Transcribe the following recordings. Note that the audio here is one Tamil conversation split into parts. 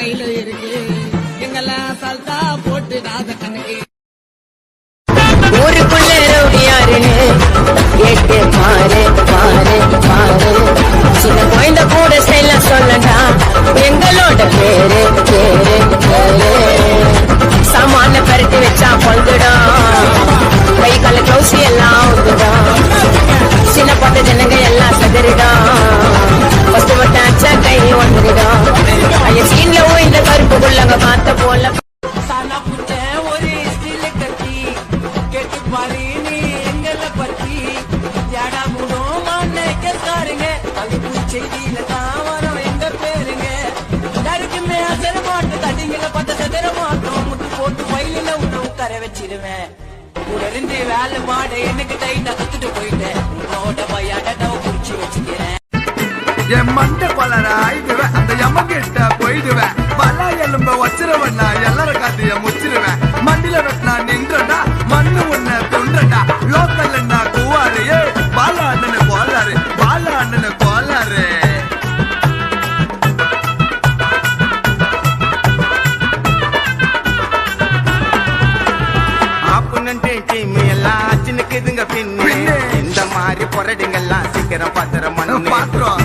கையில இருக்கு எங்கெல்லாம் சல்தா போட்டு ராத கணக்கு ஊருக்குள்ள ரவுடியாருன்னு கேட்டு பாரு பாரு பாரு சின்ன குழந்தை கூட செல்ல சொல்லடா எங்களோட பேரு பேரு பேரு சாமான பரட்டி வச்சா பொழுதுடும் கை கால கௌசி எல்லாம் வந்துடும் சின்ன பட்ட ஜனங்க எல்லாம் சதறிடும் ஃபர்ஸ்ட் வட்டாச்சா கை வந்துடும் ஐய சீன்ல இந்த கருப்புக்குள்ளங்க பார்த்த போல சாலா புட்ட ஒரு ஸ்டீல் கட்டி கேட்டு பாரு நீ எங்களை பத்தி ஜாடா மூடும் மாண்ணே கேட்டாருங்க அது செய்தியில தான் வரும் எங்க பேருங்க யாருக்குமே அசர மாட்டு தடிங்களை பார்த்த சதற மாட்டோம் முட்டு போட்டு வயலில உணவு தர வச்சிருவேன் கூட இருந்து வேலை மாட எனக்கு டைட்டா கத்துட்டு போயிட்டேன் உன்னோட பையாட குறிச்சு வச்சுக்கிறேன் என் மண்டை பலர ஆயிடுவேன் அந்த எம்மகிட்ட போயிடுவேன் பல எலும்ப வச்சிருவேன் நான் எல்லாரும் காத்திய முச்சிருவேன் மண்டில வெட்டினா நின்றடா மண்ணு உன்ன தொண்டடா லோக்கல் என்ன கூவாரு பால அண்ணனு கோலாரு பால அண்ணனு கோலாரு ஆப்புனன்ட்டு டீம் எல்லாம் சின்னக்குதுங்க பின்னு இந்த மாதிரி பொறடுங்கெல்லாம் சீக்கிரம் பாத்திர மண்ணு பாத்திரம்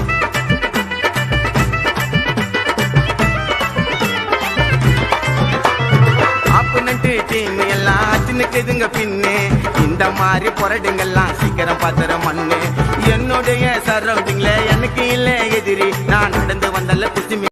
டீம் எல்லாம் சின்னக்குதுங்க பின்னு இந்த மாதிரி பொறடுங்கெல்லாம் சீக்கிரம் பாத்திர மண்ணு என்னுடைய சரௌண்டிங்ல எனக்கு இல்ல எதிரி நான் நடந்து வந்தல குச்சி